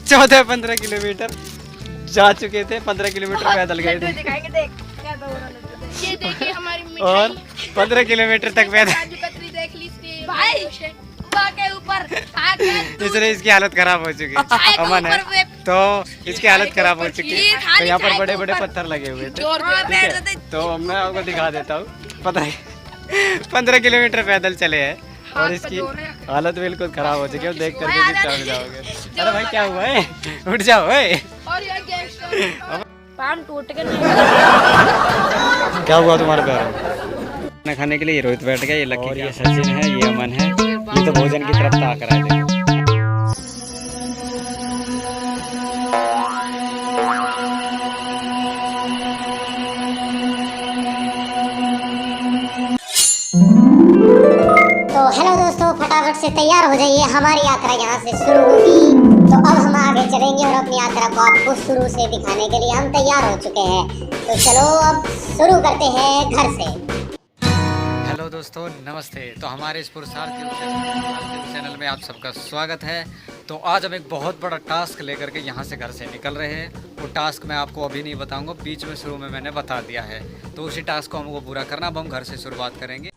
14-15 kilometre जा चुके थे, 15 किलोमीटर पैदल गए थे और 15 किलोमीटर तक पैदल। के ऊपर इसलिए इसकी हालत खराब हो चुकी है। अमन है तो इसकी हालत खराब हो चुकी है। तो यहाँ पर बड़े बड़े पत्थर लगे हुए थे, ठीक है? तो मैं आपको दिखा देता हूँ। पता है 15 किलोमीटर पैदल चले हैं और इसकी हालत बिल्कुल खराब हो चुकी है। देख करके भी चढ़ जाओगे। अरे भाई क्या हुआ है, उठ जाओ। पान टूट के क्या हुआ तुम्हारे पैर में? खाना खाने के लिए ये रोहित बैठ गया, ये लकी और ये सचिन है, ये अमन है। ये तो भोजन की तरफ ताक रहा है। तो हेलो दोस्तों, फटाफट से तैयार हो जाइए, हमारी यात्रा यहाँ से शुरू होगी। तो अब हम आगे चलेंगे और अपनी यात्रा को आपको शुरू से दिखाने के लिए हम तैयार हो चुके हैं। तो चलो अब शुरू करते हैं घर से। हेलो दोस्तों, नमस्ते। तो हमारे इस पुरस्कार के चैनल में आप सबका स्वागत है। तो आज हम एक बहुत बड़ा टास्क लेकर के यहाँ से घर से निकल रहे हैं। वो टास्क मैं आपको अभी नहीं बताऊंगा, बीच में शुरू में मैंने बता दिया है। तो उसी टास्क को हमको पूरा करना। अब हम घर से शुरुआत करेंगे।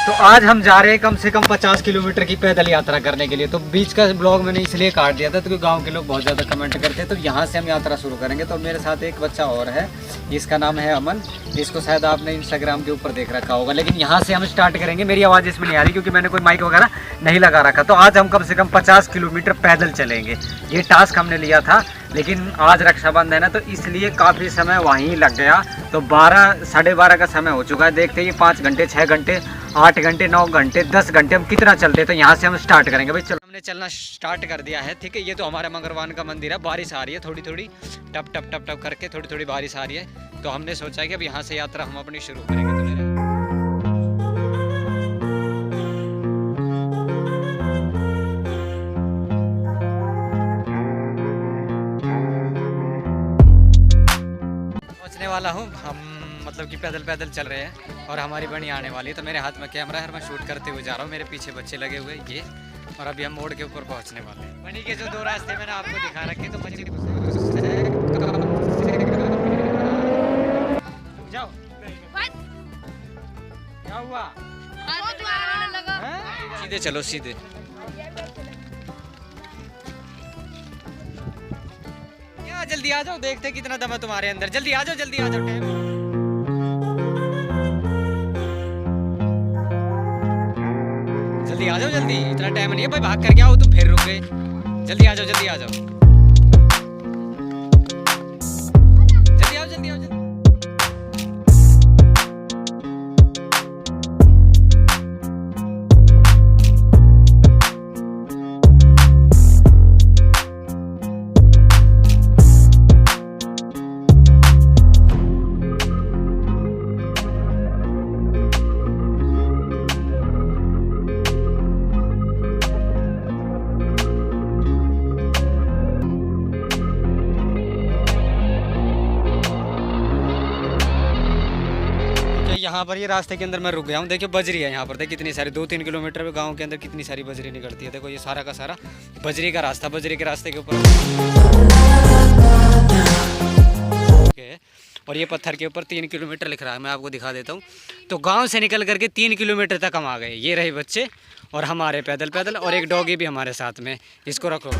तो आज हम जा रहे हैं कम से कम 50 किलोमीटर की पैदल यात्रा करने के लिए। तो बीच का ब्लॉग मैंने इसलिए काट दिया था क्योंकि गांव के लोग बहुत ज़्यादा कमेंट करते हैं। तो यहाँ से हम यात्रा शुरू करेंगे। तो मेरे साथ एक बच्चा और है, इसका नाम है अमन। इसको शायद आपने इंस्टाग्राम के ऊपर देख रखा होगा। लेकिन यहाँ से हम स्टार्ट करेंगे। मेरी आवाज़ इसमें नहीं आ रही क्योंकि मैंने कोई माइक वगैरह नहीं लगा रखा। तो आज हम कम से कम 50 किलोमीटर पैदल चलेंगे। ये टास्क हमने लिया था, लेकिन आज रक्षाबंधन है तो इसलिए काफ़ी समय वहीं लग गया। तो 12 साढ़े 12 का समय हो चुका है। देखते ही 5 घंटे, 6 घंटे, 8 घंटे, 9 घंटे, 10 घंटे हम कितना चलते। तो यहाँ से हम स्टार्ट करेंगे। भाई चलो, हमने चलना स्टार्ट कर दिया है, ठीक है? ये तो हमारा मंगरवान का मंदिर है। बारिश आ रही है थोड़ी थोड़ी, टप टप टप टप करके थोड़ी थोड़ी बारिश आ रही है। तो हमने सोचा कि अब यहाँ से यात्रा हम अपनी शुरू करेंगे। तो पहुँचने वाला हूँ हम, मतलब कि पैदल पैदल चल रहे हैं और हमारी बनी आने वाली है। तो मेरे हाथ में कैमरा है और मैं शूट करते हुए जा रहा हूँ। मेरे पीछे बच्चे लगे हुए ये, और अभी हम मोड़ के ऊपर पहुँचने वाले हैं। बनी के जो 2 रास्ते मैंने आपको दिखा रखे, तो जाओ। क्या हुआ? सीधे चलो, सीधे। क्या जल्दी आ जाओ, देखते कितना दम है तुम्हारे अंदर। जल्दी आ जाओ, जल्दी आ जाओ। जल्दी आ जाओ, जल्दी। इतना टाइम नहीं है भाई, भाग कर क्या हो तुम, फिर रुक गए। जल्दी आ जाओ, जल्दी आ जाओ, जल्दी आओ, जल्दी आओ, जल्दी। यहाँ पर ये रास्ते के अंदर मैं रुक गया हूँ। देखिए बजरी है यहाँ पर, देखिए कितनी सारी, 2-3 किलोमीटर में गांव के अंदर कितनी सारी बजरी निकलती है। देखो ये सारा का सारा बजरी का रास्ता, बजरी के रास्ते के ऊपर और ये पत्थर के ऊपर 3 किलोमीटर लिख रहा है। मैं आपको दिखा देता हूँ। तो गाँव से निकल करके 3 किलोमीटर तक हम आ गए। ये रहे बच्चे और हमारे पैदल पैदल, और एक डॉगी भी हमारे साथ में। इसको रखो।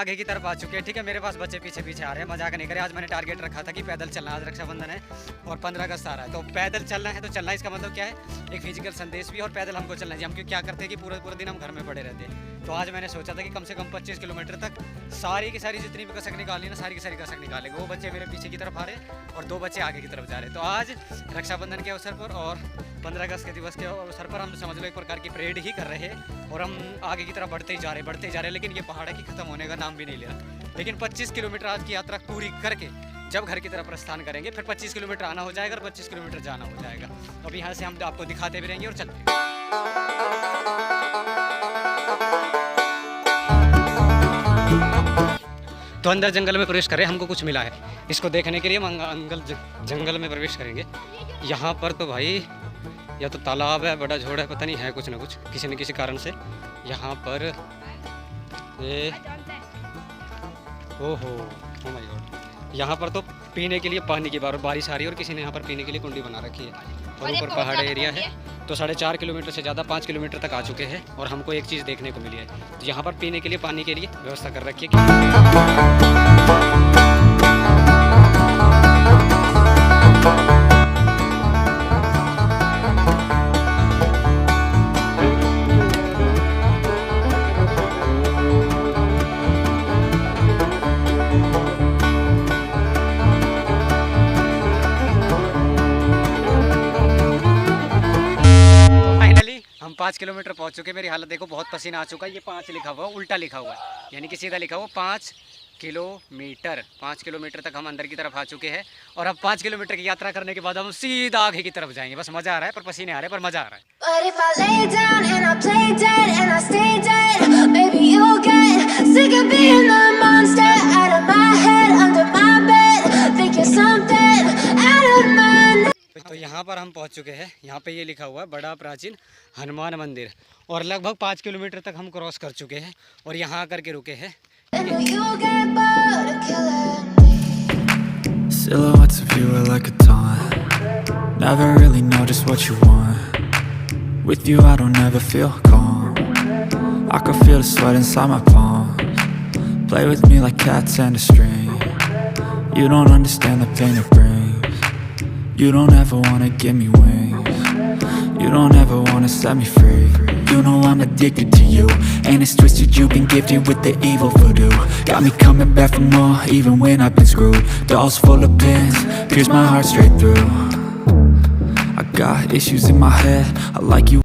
आगे की तरफ आ चुके हैं, ठीक है। मेरे पास बच्चे पीछे पीछे आ रहे हैं, मजाक नहीं करे। आज मैंने टारगेट रखा था कि पैदल चलना, आज रक्षाबंधन है और 15 अगस्त आ रहा है, तो पैदल चलना है। तो चलना इसका मतलब क्या है, एक फिजिकल संदेश भी, और पैदल हमको चलना चाहिए। हम क्यों क्या करते हैं कि पूरा पूरा दिन हम घर में पड़े रहते हैं। तो आज मैंने सोचा था कि कम से कम 25 किलोमीटर तक सारी की सारी जितनी भी कसक निकाली ना, सारी की सारी कसक निकालेंगे। वो बच्चे मेरे पीछे की तरफ आ रहे और 2 बच्चे आगे की तरफ जा रहे। तो आज रक्षाबंधन के अवसर पर और 15 अगस्त के दिवस के अवसर पर हम समझ लो एक प्रकार की परेड ही कर रहे हैं, और हम आगे की तरफ बढ़ते ही जा रहे। लेकिन ये पहाड़ है कि ख़त्म होने का नाम भी नहीं ले रहा। लेकिन 25 किलोमीटर आज की यात्रा पूरी करके जब घर की तरफ प्रस्थान करेंगे, फिर 25 किलोमीटर आना हो जाएगा और 25 किलोमीटर जाना हो जाएगा। अब यहाँ से हम आपको दिखाते भी रहेंगे और चलते। तो अंदर जंगल में प्रवेश करें, हमको कुछ मिला है। इसको देखने के लिए हम जंगल में प्रवेश करेंगे। यहाँ पर तो भाई या तो तालाब है, बड़ा झोड़ है, पता नहीं है कुछ ना कुछ किसी न किसी कारण से यहाँ पर ये ओहो ओ माय गॉड। यहाँ पर तो पीने के लिए पानी की बारिश आ रही है और किसी ने यहाँ पर पीने के लिए कुंडी बना रखी है। और ऊपर पहाड़ एरिया है। तो 4.5 किलोमीटर से ज़्यादा 5 किलोमीटर तक आ चुके हैं और हमको एक चीज़ देखने को मिली है। तो यहाँ पर पीने के लिए पानी के लिए व्यवस्था कर रखी है। हम 5 किलोमीटर पहुंच चुके। मेरी हालत देखो, बहुत पसीना आ चुका है। ये 5 लिखा हुआ है, उल्टा लिखा हुआ है, यानी कि सीधा लिखा हुआ 5 किलोमीटर। 5 किलोमीटर तक हम अंदर की तरफ आ चुके हैं और अब 5 किलोमीटर की यात्रा करने के बाद हम सीधा आगे की तरफ जाएंगे। बस मज़ा आ रहा है, पर पसीने आ रहे हैं, पर मज़ा आ रहा है। तो यहाँ पर हम पहुँच चुके हैं। यहाँ पे ये लिखा हुआ है बड़ा प्राचीन हनुमान मंदिर, और लगभग 5 किलोमीटर तक हम क्रॉस कर चुके हैं और यहाँ आकर के रुके हैं। Silhouettes of you are like a taunt. Never really know just what you want. With you I don't ever feel calm. I can feel the sweat inside my palms. Play with me like cats and a string. You don't understand the pain it brings. You don't ever wanna give me wings. You don't ever wanna set me free. You know I'm addicted to you, and it's twisted, you've been gifted with the evil voodoo. Got me coming back for more, even when I've been screwed. Dolls full of pins, pierce my heart straight through. I got issues in my head, I like you.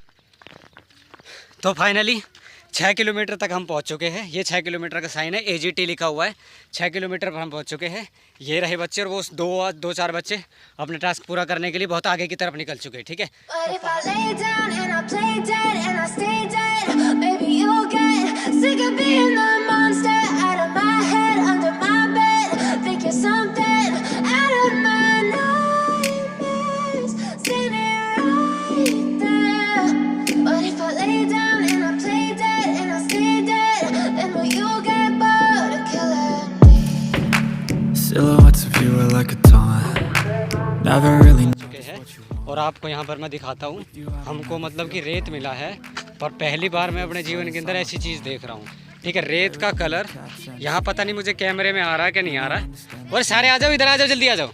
तो finally 6 kilometre तक हम पहुंच चुके हैं। ये 6 kilometre का sign है, AGT लिखा हुआ है। 6 किलोमीटर पर हम पहुंच चुके हैं। ये रहे बच्चे, और वो 2-4 बच्चे अपने टास्क पूरा करने के लिए बहुत आगे की तरफ निकल चुके हैं, ठीक है। Silhouettes of you are like a taunt. Never really और आपको यहाँ पर मैं दिखाता हूँ। हमको मतलब कि रेत मिला है, पर पहली बार मैं अपने जीवन के अंदर ऐसी चीज़ देख रहा हूँ, ठीक है। रेत का कलर यहाँ पता नहीं मुझे कैमरे में आ रहा है कि नहीं आ रहा है। और सारे आ जाओ, इधर आ जाओ, जल्दी आ जाओ।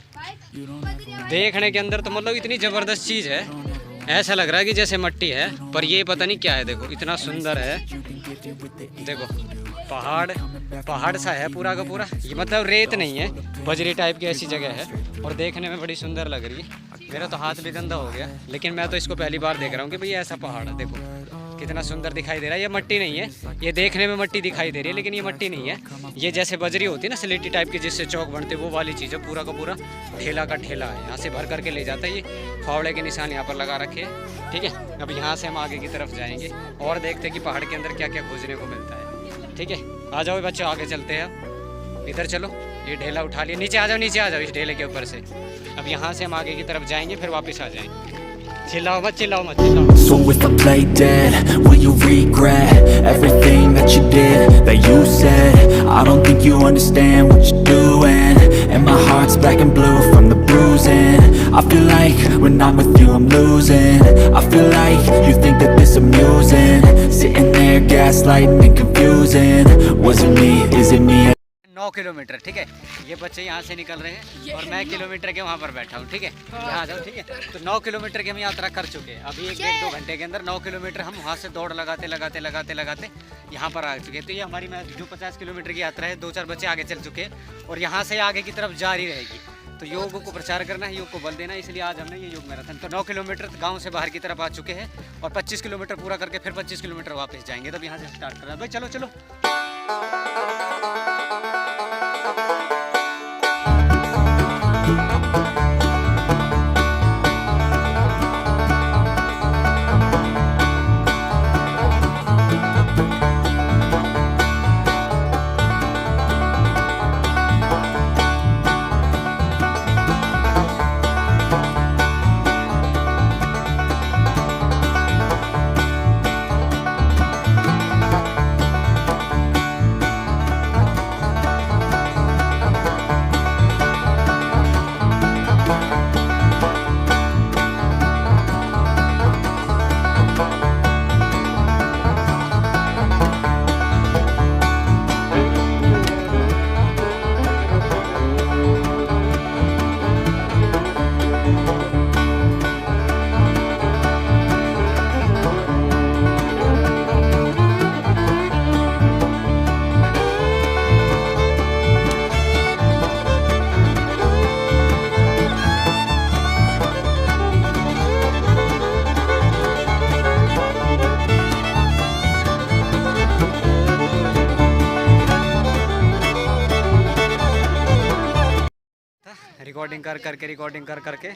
देखने के अंदर तो मतलब इतनी ज़बरदस्त चीज़ है, ऐसा लग रहा है कि जैसे मट्टी है, पर ये पता नहीं क्या है। देखो इतना सुंदर है, देखो पहाड़ सा है पूरा का पूरा। ये मतलब रेत नहीं है, बजरी टाइप की ऐसी जगह है, और देखने में बड़ी सुंदर लग रही है। मेरा तो हाथ भी गंदा हो गया, लेकिन मैं तो इसको पहली बार देख रहा हूँ कि भाई ऐसा पहाड़ है। देखो कितना सुंदर दिखाई दे रहा है। ये मट्टी नहीं है, ये देखने में मट्टी दिखाई दे रही है, लेकिन ये मट्टी नहीं है। ये जैसे बजरी होती है ना, स्लेटी टाइप की, जिससे चौक बनते, वो वाली चीज़ है। पूरा का पूरा ठेला का ठेला है, यहाँ से भर करके ले जाता है। ये फावड़े के निशान यहाँ पर लगा रखे हैं, ठीक है। अब यहाँ से हम आगे की तरफ जाएंगे और देखते हैं कि पहाड़ के अंदर क्या क्या खोजने को मिलता है, ठीक है। आ जाओ बच्चों, आगे चलते हैं। इधर चलो, ये ढेला उठा लिया। नीचे आ जाओ, नीचे आ जाओ इस ढेले के ऊपर से। अब यहाँ से हम आगे की तरफ जाएंगे, फिर वापस आ जाएंगे। चिल्लाओ मत, चिल्लाओ मत, चिल्लाओ। So if I play dead, will you regret everything that you did, that you said? I don't think you understand what you're doing, and my heart's black and blue from the bruising. I feel like when I'm with you I'm losing. I feel like you think that this amusing, sitting there there gaslighting and confusing. Was it me, is it me? 9 kilometre, ठीक है। ये बच्चे यहाँ से निकल रहे हैं और मैं किलोमीटर के वहाँ पर बैठा हूँ, ठीक है। यहाँ आ जाओ, ठीक है। तो 9 किलोमीटर की हम यात्रा कर चुके हैं। अभी 1-1-2 घंटे के अंदर 9 किलोमीटर हम वहाँ से दौड़ लगाते यहाँ पर आ चुके हैं। तो ये हमारी जो 50 किलोमीटर की यात्रा है, 2-4 बच्चे आगे चल चुके हैं और यहाँ से आगे की तरफ जारी रहेगी। तो योग को प्रचार करना है, योग को बल देना है, इसलिए आज हमने ये योग मैराथन। तो 9 किलोमीटर गांव से बाहर की तरफ आ चुके हैं और 25 किलोमीटर पूरा करके फिर 25 किलोमीटर वापस जाएंगे। तब यहाँ से स्टार्ट करना है भाई, चलो चलो। रिकॉर्डिंग कर करके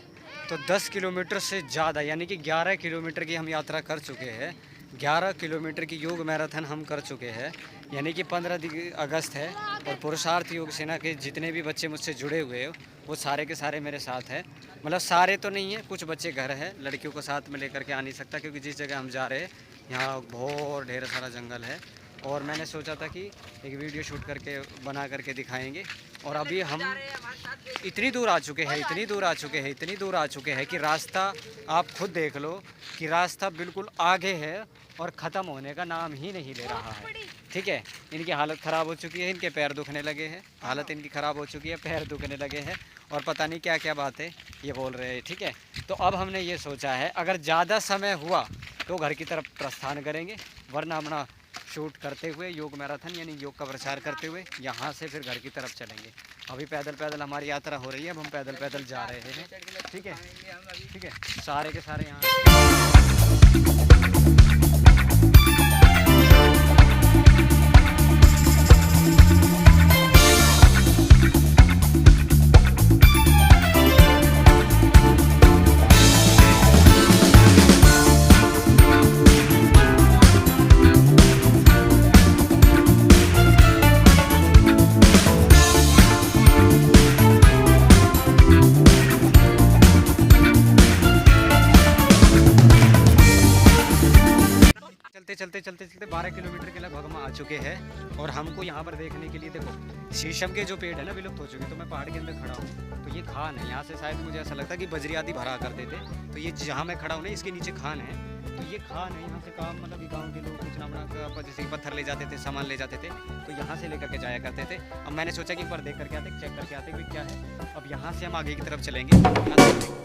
तो 10 किलोमीटर से ज़्यादा यानी कि 11 किलोमीटर की हम यात्रा कर चुके हैं। 11 किलोमीटर की योग मैराथन हम कर चुके हैं, यानी कि 15 अगस्त है और पुरुषार्थ योग सेना के जितने भी बच्चे मुझसे जुड़े हुए हैं वो सारे के सारे मेरे साथ हैं। मतलब सारे तो नहीं है, कुछ बच्चे घर हैं, लड़कियों को साथ में लेकर के आ नहीं सकता क्योंकि जिस जगह हम जा रहे हैं यहाँ बहुत ढेर सारा जंगल है और मैंने सोचा था कि एक वीडियो शूट करके बना करके दिखाएंगे। और अभी हम इतनी दूर आ चुके हैं कि रास्ता आप खुद देख लो कि रास्ता बिल्कुल आगे है और ख़त्म होने का नाम ही नहीं ले रहा है, ठीक है। इनकी हालत ख़राब हो चुकी है, इनके पैर दुखने लगे हैं, हालत इनकी ख़राब हो चुकी है, पैर दुखने लगे हैं और पता नहीं क्या क्या बातें ये बोल रहे हैं, ठीक है। तो अब हमने ये सोचा है अगर ज़्यादा समय हुआ तो घर की तरफ प्रस्थान करेंगे, वरना अपना शूट करते हुए योग मैराथन यानी योग का प्रचार करते हुए यहाँ से फिर घर की तरफ चलेंगे। अभी पैदल हमारी यात्रा हो रही है, अब हम पैदल जा रहे हैं, ठीक है। सारे के सारे यहाँ चलते 12 किलोमीटर के लगभग हम आ चुके हैं और हमको यहाँ पर देखने के लिए देखो शीशम के जो पेड़ है ना विलुप्त हो चुके, तो मैं पहाड़ के अंदर खड़ा हूँ तो ये खान है। यहाँ से शायद मुझे ऐसा लगता है कि बजरी आदि भरा करते थे, तो ये जहाँ मैं खड़ा हूँ ना इसके नीचे खान है। तो ये खान है, यहाँ से काम मतलब गाँव के लोग कुछ ना बना जैसे पत्थर ले जाते थे, सामान ले जाते थे, तो यहाँ से लेकर के जाया करते थे। अब मैंने सोचा कि एक बार देख करके आते, चेक करके आते कि क्या है। अब यहाँ से हम आगे की तरफ चलेंगे।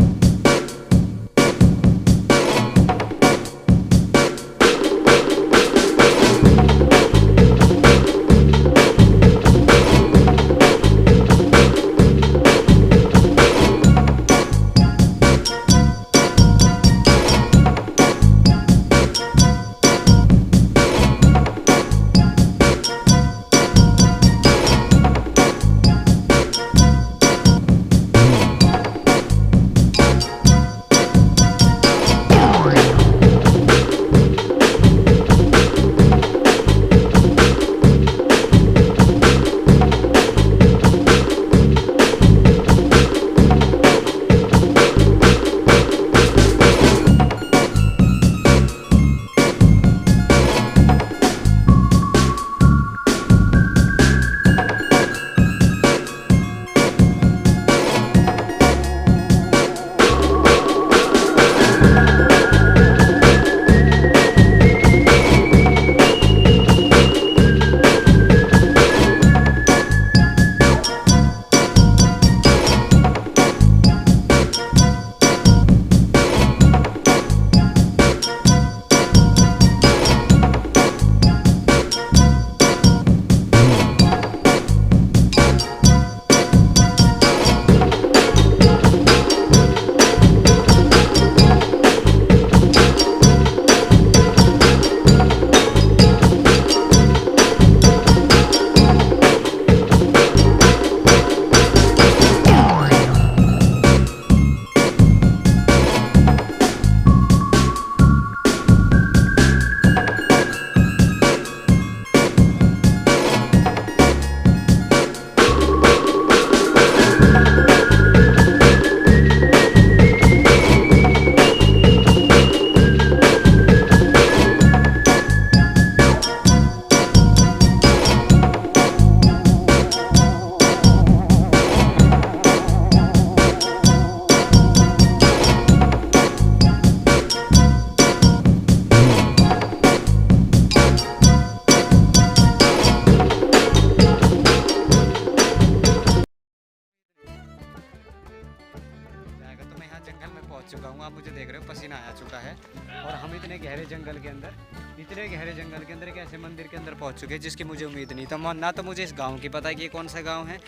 अंदर के ऐसे मंदिर के अंदर पहुंच चुके हैं जिसकी मुझे उम्मीद नहीं था। ना तो मुझे इस गांव की पता है कि ये कौन सा गांव है,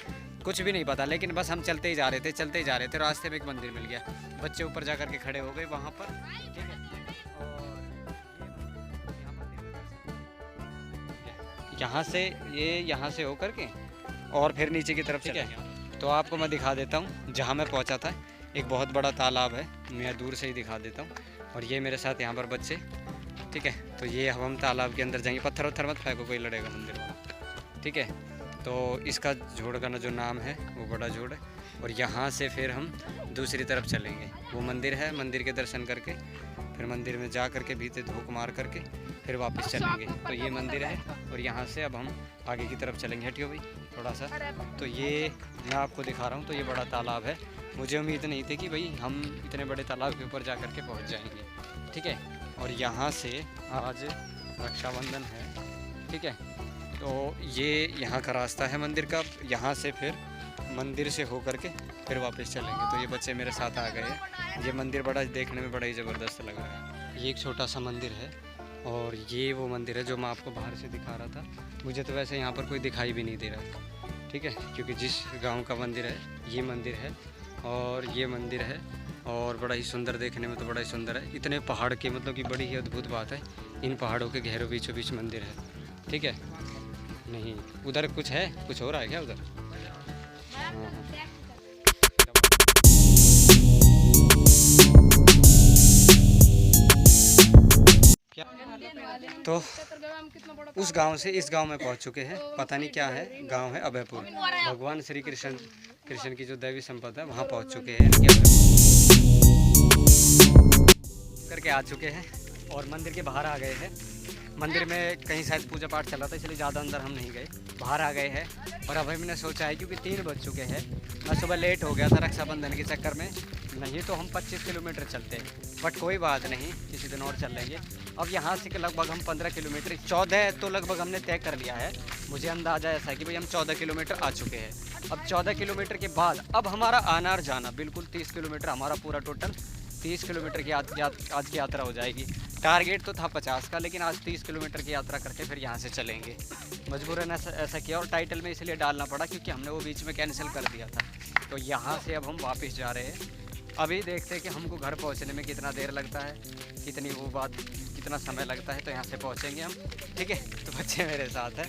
कुछ भी नहीं पता, लेकिन बस हम चलते ही जा रहे थे। रास्ते में एक मंदिर मिल गया, बच्चे ऊपर जा कर के खड़े हो गए वहाँ पर, ठीक है। और यहाँ से होकर के और फिर नीचे की तरफ चले गए। तो आपको मैं दिखा देता हूँ जहाँ मैं पहुँचा था। एक बहुत बड़ा तालाब है, मैं दूर से ही दिखा देता हूँ। और ये मेरे साथ यहाँ पर बच्चे, ठीक है। तो ये हम तालाब के अंदर जाएंगे। पत्थर वत्थर मत फेंको, कोई लड़ेगा मंदिर वाला, ठीक है। तो इसका जोड़ का ना जो नाम है वो बड़ा जोड़ है। और यहाँ से फिर हम दूसरी तरफ चलेंगे। वो मंदिर है, मंदिर के दर्शन करके फिर मंदिर में जा करके भीतर धूप मार करके फिर वापस चलेंगे। तो ये मंदिर है और यहाँ से अब हम आगे की तरफ चलेंगे। हटियो भाई थोड़ा सा। तो ये मैं आपको दिखा रहा हूँ। तो ये बड़ा तालाब है। मुझे उम्मीद नहीं थी कि भाई हम इतने बड़े तालाब के ऊपर जा कर के पहुँच जाएंगे, ठीक है। और यहाँ से आज रक्षाबंधन है, ठीक है। तो ये यहाँ का रास्ता है मंदिर का। यहाँ से फिर मंदिर से होकर के फिर वापस चलेंगे। तो ये बच्चे मेरे साथ आ गए हैं। ये मंदिर बड़ा देखने में बड़ा ही ज़बरदस्त लग रहा है। ये एक छोटा सा मंदिर है और ये वो मंदिर है जो मैं आपको बाहर से दिखा रहा था। मुझे तो वैसे यहाँ पर कोई दिखाई भी नहीं दे रहा था, ठीक है, क्योंकि जिस गांव का मंदिर है ये मंदिर है और ये मंदिर है। और बड़ा ही सुंदर, देखने में तो बड़ा ही सुंदर है। इतने पहाड़ के, मतलब कि बड़ी ही अद्भुत बात है, इन पहाड़ों के गहरों बीचों बीच मंदिर है, ठीक है। नहीं उधर कुछ है, कुछ हो रहा है क्या उधर? हाँ। तो उस गांव से इस गांव में पहुंच चुके हैं। पता नहीं क्या है, गांव है अभयपुर। भगवान श्री कृष्ण की जो दैवी संपदा है वहां पहुंच चुके हैं, करके आ चुके हैं और मंदिर के बाहर आ गए हैं। मंदिर में कहीं शायद पूजा पाठ चल रहा था, इसलिए ज़्यादा अंदर हम नहीं गए, बाहर आ गए हैं। और अब हमने सोचा है क्योंकि 3 बज चुके हैं, मैं सुबह लेट हो गया था रक्षाबंधन के चक्कर में, नहीं तो हम 25 किलोमीटर चलते, बट कोई बात नहीं, किसी दिन और चल लेंगे। अब यहाँ से लगभग हम 15 किलोमीटर, 14 तो लगभग हमने तय कर लिया है। मुझे अंदाज़ा ऐसा है कि भाई हम 14 किलोमीटर आ चुके हैं। अब 14 किलोमीटर के बाद अब हमारा आना और जाना बिल्कुल 30 किलोमीटर, हमारा पूरा टोटल 30 किलोमीटर की आज की यात्रा हो जाएगी। टारगेट तो था 50 का, लेकिन आज 30 किलोमीटर की यात्रा करके फिर यहाँ से चलेंगे। मजबूरन ऐसा किया और टाइटल में इसलिए डालना पड़ा क्योंकि हमने वो बीच में कैंसिल कर दिया था। तो यहाँ से अब हम वापस जा रहे हैं। अभी देखते हैं कि हमको घर पहुँचने में कितना देर लगता है, कितना समय लगता है। तो यहाँ से पहुँचेंगे हम, ठीक है। तो बच्चे मेरे साथ हैं,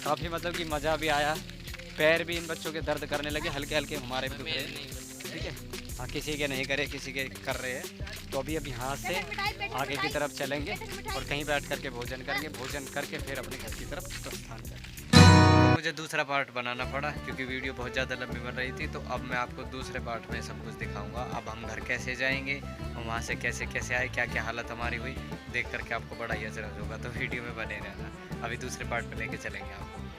काफ़ी मतलब कि मज़ा भी आया। पैर भी इन बच्चों के दर्द करने लगे, हल्के हल्के हमारे भी दुख रहे, ठीक है। हाँ, किसी के नहीं करे, किसी के कर रहे हैं। तो अभी यहाँ से आगे की तरफ चलेंगे और कहीं बैठ करके भोजन करेंगे। भोजन करके फिर अपने घर की तरफ प्रस्थान करेंगे। तो मुझे दूसरा पार्ट बनाना पड़ा क्योंकि वीडियो बहुत ज़्यादा लंबी बन रही थी। तो अब मैं आपको दूसरे पार्ट में सब कुछ दिखाऊंगा। अब हम घर कैसे जाएंगे, हम वहाँ से कैसे आए, क्या क्या हालत हमारी हुई, देख करके आपको बड़ा ही अचरज होगा। तो वीडियो में बने रहना, अभी दूसरे पार्ट में लेके चलेंगे आपको।